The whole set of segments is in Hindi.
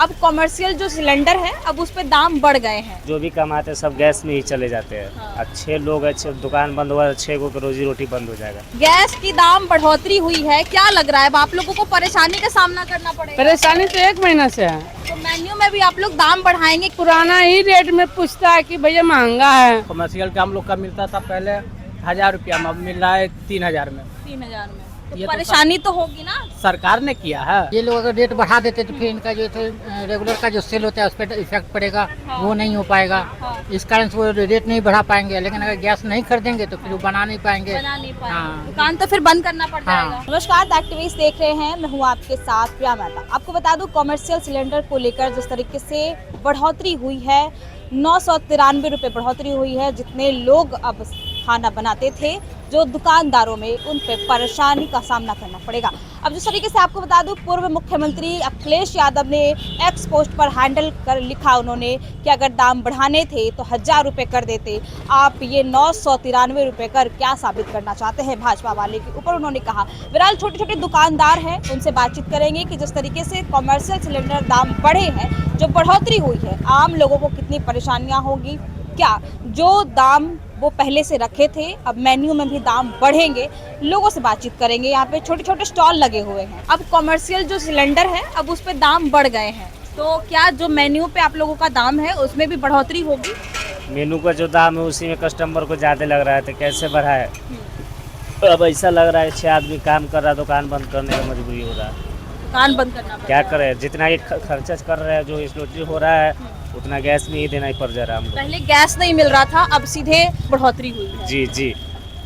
अब कॉमर्शियल जो सिलेंडर है अब उस पे दाम बढ़ गए हैं। जो भी कमाते हैं सब गैस में ही चले जाते हैं। हाँ। अच्छे लोग अच्छे दुकान बंद हुआ, अच्छे को रोजी रोटी बंद हो जाएगा। गैस की दाम बढ़ोतरी हुई है, क्या लग रहा है अब आप लोगों को परेशानी का सामना करना पड़ेगा? परेशानी तो 1 महीना से है। तो मेन्यू में भी आप लोग दाम बढ़ाएंगे? पुराना ही रेट में पूछता है कि भैया महंगा है। कमर्शियल का हम लोग का मिलता था पहले 1000 रुपया में, अब मिल रहा है 3000 में। 3000 में ये तो तो परेशानी तो होगी ना। सरकार ने किया है। ये लोग अगर रेट बढ़ा देते तो फिर इनका जो रेगुलर का जो सेल होता है उस पर इफेक्ट पड़ेगा। हाँ। वो नहीं हो पाएगा। हाँ। इस कारण से वो रेट नहीं बढ़ा पाएंगे। लेकिन अगर गैस नहीं खरीदेंगे तो फिर वो बना नहीं पाएंगे। बना नहीं पाएंगे। हाँ। दुकान तो फिर बंद करना पड़ हाँ। जाएगा। नमस्कार, द एक्टिविस्ट देख रहे हैं, मैं हूँ आपके साथ प्रिया मेहता। आपको बता दूं कॉमर्शियल सिलेंडर को लेकर जिस तरीके से बढ़ोतरी हुई है, 993 रुपये बढ़ोतरी हुई है। जितने लोग अब खाना बनाते थे, जो दुकानदारों में उन पे परेशानी का सामना करना पड़ेगा। अब जिस तरीके से आपको बता दूं पूर्व मुख्यमंत्री अखिलेश यादव ने एक्स पोस्ट पर हैंडल कर लिखा उन्होंने कि अगर दाम बढ़ाने थे तो 1000 रुपये कर देते। आप ये 993 रुपये कर क्या साबित करना चाहते हैं भाजपा वाले के ऊपर, उन्होंने कहा। फिलहाल छोटे छोटे दुकानदार हैं, उनसे बातचीत करेंगे कि जिस तरीके से कॉमर्शियल सिलेंडर दाम बढ़े हैं, जो बढ़ोतरी हुई है, आम लोगों को कितनी परेशानियाँ होंगी, क्या जो दाम वो पहले से रखे थे अब मेन्यू में भी दाम बढ़ेंगे। लोगों से बातचीत करेंगे। यहाँ पे छोटे छोटे स्टॉल लगे हुए हैं। अब कॉमर्शियल जो सिलेंडर है अब उस पे दाम बढ़ गए हैं, तो क्या जो मेन्यू पे आप लोगों का दाम है उसमें भी बढ़ोतरी होगी? मेनू का जो दाम है उसी में कस्टमर को ज़्यादा लग रहा है, तो कैसे बढ़ा है। अब ऐसा लग रहा है 6 आदमी काम कर रहा है, दुकान बंद करने का मजबूरी हो रहा है। दुकान बंद करना पड़ेगा। क्या करें, जितना ये खर्चा कर रहे हैं, जो इसलोटी हो रहा है उतना गैस में ही देना ही पड़ जा रहा है हम लोग। पहले गैस नहीं मिल रहा था, अब सीधे बढ़ोतरी हुई है। जी जी,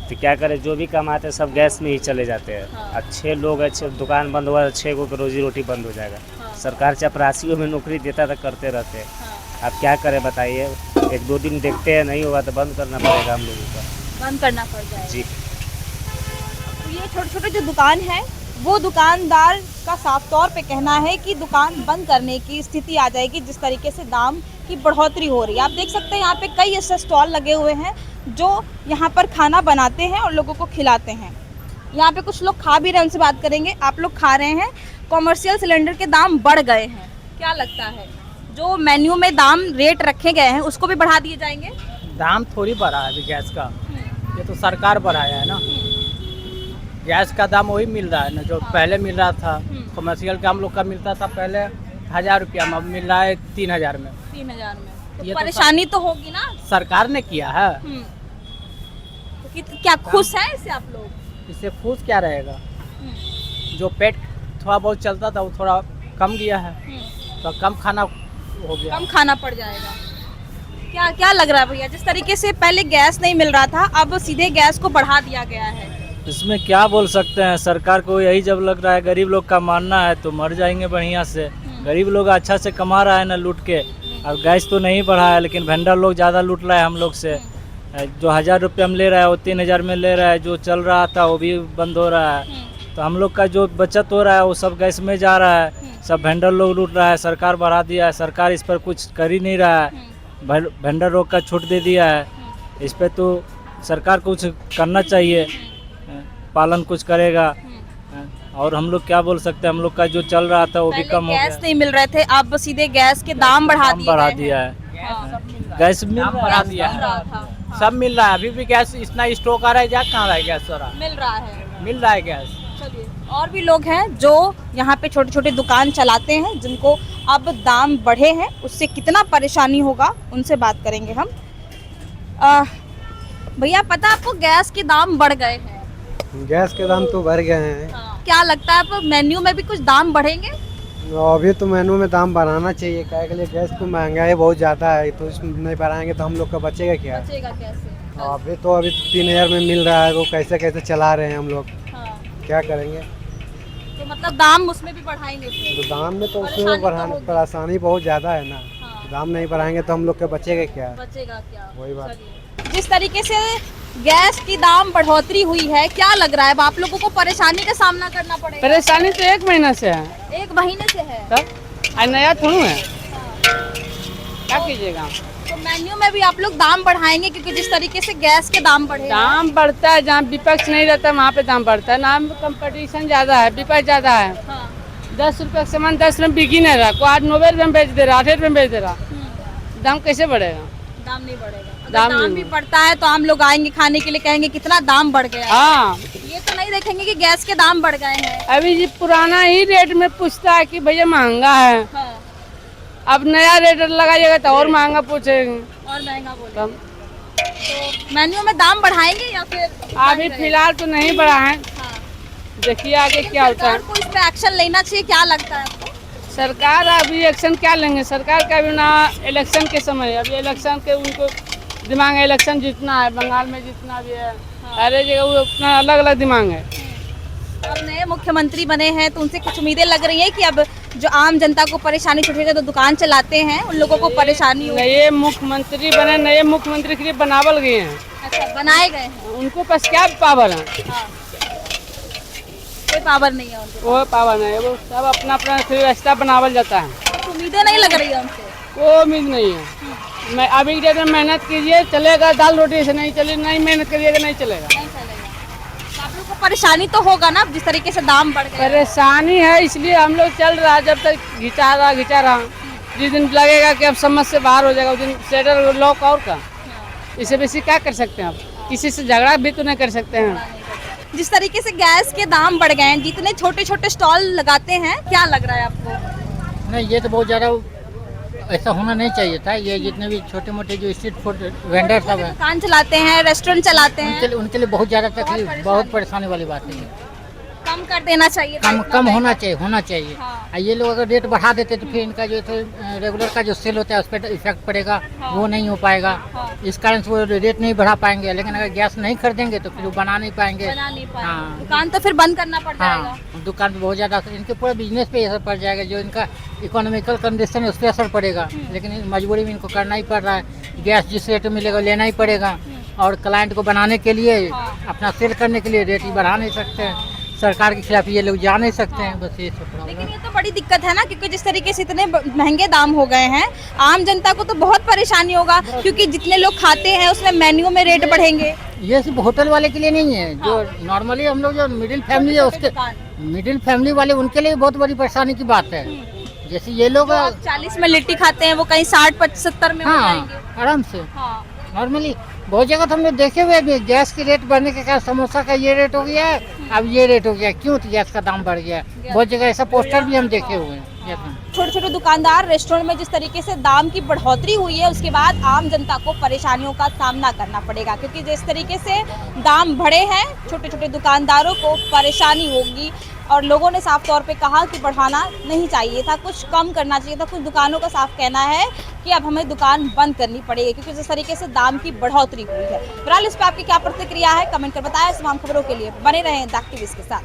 तो क्या करें, जो भी कमाते हैं सब गैस में ही चले जाते हैं। हाँ। अच्छे लोग अच्छे दुकान बंद हुआ, अच्छे को रोजी रोटी बंद हो जाएगा। हाँ। सरकार चपरासियों में नौकरी देता था, करते रहते हैं। हाँ। अब क्या करें बताइए, 1-2 दिन देखते हैं, नहीं होगा तो बंद करना पड़ेगा हम लोगों का। बंद करना पड़ जाएगा। जी, तो ये छोटे छोटे जो दुकान है, वो दुकानदार का साफ तौर पे कहना है कि दुकान बंद करने की स्थिति आ जाएगी जिस तरीके से दाम की बढ़ोतरी हो रही है। आप देख सकते हैं यहाँ पे कई ऐसे स्टॉल लगे हुए हैं जो यहाँ पर खाना बनाते हैं और लोगों को खिलाते हैं। यहाँ पे कुछ लोग खा भी रहे हैं, उनसे बात करेंगे। आप लोग खा रहे हैं, कॉमर्शियल सिलेंडर के दाम बढ़ गए हैं, क्या लगता है जो मेन्यू में दाम रेट रखे गए हैं उसको भी बढ़ा दिए जाएंगे? दाम थोड़ी बढ़ा है अभी गैस का, ये तो सरकार बढ़ाया है ना। गैस का दाम वही मिल रहा है ना जो पहले मिल रहा था। कमर्शियल का हम लोग का मिलता था पहले 1000 रुपया में, अब मिल रहा है 3000 में। 3000 में तो ये तो परेशानी तो होगी ना। सरकार ने किया है। तो क्या खुश है इससे आप लोग? इससे खुश क्या रहेगा, जो पेट थोड़ा बहुत चलता था वो थोड़ा कम गया है, तो कम खाना हो गया। कम खाना पड़ जाएगा। क्या क्या लग रहा है भैया, जिस तरीके से पहले गैस नहीं मिल रहा था अब सीधे गैस को बढ़ा दिया गया है? इसमें क्या बोल सकते हैं, सरकार को यही जब लग रहा है गरीब लोग का मानना है तो मर जाएंगे बढ़िया से। गरीब लोग अच्छा से कमा रहा है ना लूट के। अब गैस तो नहीं बढ़ा है, लेकिन वेंडर लोग ज़्यादा लूट रहा है हम लोग से। जो 1000 रुपये हम ले रहा है वो 3000 में ले रहा है, जो चल रहा था वो भी बंद हो रहा है। तो हम लोग का जो बचत हो रहा है वो सब गैस में जा रहा है, सब वेंडर लोग लूट रहा है। सरकार बढ़ा दिया है, सरकार इस पर कुछ कर ही नहीं रहा है। वेंडर लोग का छूट दे दिया है, इस पर तो सरकार को कुछ करना चाहिए, पालन कुछ करेगा। और हम लोग क्या बोल सकते हैं, हम लोग का जो चल रहा था वो भी कम हो गया। गैस नहीं मिल रहे थे, अब सीधे गैस के दाम बढ़ा दिया है। गैस दाम बढ़ा दिया है, सब मिल रहा है। अभी भी गैस इतना स्टॉक आ रहा है, जा कहाँ रहा है गैस सारा? मिल रहा है गैस। चलिए, और भी लोग हैं जो यहाँ पे छोटे छोटे दुकान चलाते हैं, जिनको अब दाम बढ़े हैं उससे कितना परेशानी होगा, उनसे बात करेंगे हम। भैया पता आपको गैस के दाम बढ़ गए हैं? गैस के दाम तो बढ़ गए हैं। क्या लगता है अब मेन्यू में भी कुछ दाम बढ़ेंगे? अभी तो मेनू में दाम बढ़ाना चाहिए, क्या के लिए गैस तो महंगाई बहुत ज़्यादा है, तो इसमें नहीं बढ़ाएंगे तो हम लोग का बचेगा क्या? बचेगा कैसे? अभी 3000 में मिल रहा है, वो कैसे कैसे चला रहे हैं हम लोग, हाँ। क्या करेंगे? तो मतलब दाम उसमें भी बढ़ाएंगे फिर? तो दाम में तो परेशानी उसमें तो बढ़ाने होगी। परेशानी बहुत ज़्यादा है ना। हाँ। दाम नहीं बढ़ाएंगे तो हम लोग का बचेगा क्या? बचेगा क्या? वही बात। चलिए। जिस तरीके से गैस की दाम बढ़ोतरी हुई है, क्या लग रहा है अब आप लोगों को परेशानी का सामना करना पड़ेगा? परेशानी तो 1 महीना से है। 1 महीने से है? तब आज नया थोड़ा है, क्या कीजिएगा। तो मेन्यू में भी आप लोग दाम बढ़ाएंगे क्योंकि जिस तरीके से गैस के दाम बढ़े हैं। दाम बढ़ता है, जहाँ विपक्ष नहीं रहता वहाँ पे दाम बढ़ता है। ना कंपटीशन ज़्यादा है, विपक्ष ज़्यादा है। हाँ। 10 रुपये का सामान 10 रुपये में बिक ही नहीं रहा, कोई 90 रुपये में बेच दे रहा, 8 रुपये में बेच दे रहा, दाम कैसे बढ़ेगा? दाम नहीं बढ़ेगा, अगर दाम दाम नहीं भी बढ़ता है तो आम लोग आएंगे खाने के लिए, कहेंगे कितना दाम बढ़ गया है। हाँ, ये तो नहीं देखेंगे कि गैस के दाम बढ़ गए हैं। अभी जी पुराना ही रेट में पूछता है कि भैया महंगा है, हाँ, अब नया रेट लगाइएगा तो और महंगा पूछेंगे। और महंगा बोले तब तो मेन्यू में दाम बढ़ाएंगे या फिर अभी फिलहाल तो नहीं बढ़ा है, हाँ। देखिए आगे क्या होता है। सरकार को इस पे एक्शन लेना चाहिए, क्या लगता है आपको? सरकार अभी एक्शन क्या लेंगे? सरकार का भी ना इलेक्शन के समय, अभी इलेक्शन के उनको दिमाग है, इलेक्शन जीतना है, बंगाल में जितना भी है, हर एक जगह वो अपना अलग अलग दिमाग है। अब नए मुख्यमंत्री बने हैं तो उनसे कुछ उम्मीदें लग रही है कि अब जो आम जनता को परेशानी, छोटे छोटे दुकान चलाते हैं उन लोगों को परेशानी हो। नए मुख्यमंत्री बने, नए मुख्यमंत्री के लिए बनावल गए हैं, अच्छा, बनाए गए हैं, उनको पास क्या पावर है? हाँ। कोई पावर नहीं है उनको, वो पावर नहीं है, वो सब अपना अपना व्यवस्था बनावल जाता है, तो उम्मीदें नहीं लग रही है उनसे। कोई उम्मीद नहीं है। मैं अभी के डेट में मेहनत कीजिए चलेगा, दाल रोटी से नहीं चले, नहीं मेहनत करिएगा नहीं चलेगा। नहीं चलेगा। तो आप लोग को परेशानी तो होगा ना, जिस तरीके से दाम बढ़ गए। परेशानी है, इसलिए हम लोग चल रहा है, जब तक घिचा रहा जिस दिन लगेगा कि अब समझ से बाहर हो जाएगा उस दिन शेटर लॉक और का, इससे बेसी क्या कर सकते हैं? आप किसी से झगड़ा भी तो नहीं कर सकते हैं। जिस तरीके से गैस के दाम बढ़ गए हैं, जितने छोटे छोटे स्टॉल लगाते हैं, क्या लग रहा है आपको? नहीं, ये तो बहुत ज़्यादा ऐसा होना नहीं चाहिए था। ये जितने भी छोटे मोटे जो स्ट्रीट फूड वेंडर सब हैं, दुकान चलाते हैं, रेस्टोरेंट चलाते हैं, उनके लिए बहुत ज़्यादा तकलीफ, बहुत परेशानी वाली बात है। कम कर देना चाहिए, कम होना चाहिए। हाँ। और ये लोग अगर रेट बढ़ा देते तो फिर इनका जो रेगुलर का जो सेल होता है उस पर इफेक्ट पड़ेगा, वो नहीं हो पाएगा। इस कारण से वो रेट नहीं बढ़ा पाएंगे। लेकिन अगर गैस नहीं खरीदेंगे तो फिर वो बना नहीं पाएंगे। बना नहीं पाएंगे। हाँ। दुकान तो फिर बंद करना पड़ जाएगा। हाँ, दुकान पे बहुत ज़्यादा इनके पूरे बिजनेस पे असर पड़ जाएगा। जो इनका इकोनॉमिकल कंडीशन है उस पर असर पड़ेगा। लेकिन मजबूरी में इनको करना ही पड़ रहा है। गैस जिस रेट में मिलेगा लेना ही पड़ेगा। और क्लाइंट को बनाने के लिए, अपना सेल करने के लिए रेट ही बढ़ा नहीं सकते हैं। सरकार के खिलाफ ये लोग जा नहीं सकते हैं। बस ये सब प्रॉब्लम लेकिन ये तो बड़ी दिक्कत है ना, क्योंकि जिस तरीके से इतने महंगे दाम हो गए हैं, आम जनता को तो बहुत परेशानी होगा, क्योंकि जितने लोग खाते हैं उसमें मेन्यू में रेट बढ़ेंगे। ये सिर्फ होटल वाले के लिए नहीं है। जो नॉर्मली हम लोग जो मिडिल फैमिली है उसके, मिडिल फैमिली वाले उनके लिए बहुत बड़ी परेशानी की बात है। जैसे ये लोग 40 में लिट्टी खाते हैं वो कहीं 60-70 में हो जाएंगे। हाँ, आराम से हाँ। नॉर्मली बहुत जगह तो हमने देखे हुए भी, गैस के रेट बढ़ने के कारण समोसा का ये रेट हो गया है, अब ये रेट हो गया, क्यों? तो गैस का दाम बढ़ गया। बहुत जगह ऐसा पोस्टर भी हम देखे हुए हैं। छोटे छोटे दुकानदार, रेस्टोरेंट में जिस तरीके से दाम की बढ़ोतरी हुई है, उसके बाद आम जनता को परेशानियों का सामना करना पड़ेगा, क्योंकि जिस तरीके से दाम बढ़े हैं, छोटे छोटे दुकानदारों को परेशानी होगी। और लोगों ने साफ तौर पे कहा कि बढ़ाना नहीं चाहिए था, कुछ कम करना चाहिए था। कुछ दुकानों का साफ कहना है कि अब हमें दुकान बंद करनी पड़ेगी, क्योंकि जिस तरीके से दाम की बढ़ोतरी हुई है। फिलहाल इस पर आपकी क्या प्रतिक्रिया है, कमेंट कर बताएं। तमाम खबरों के लिए बने रहें द एक्टिविस्ट के साथ।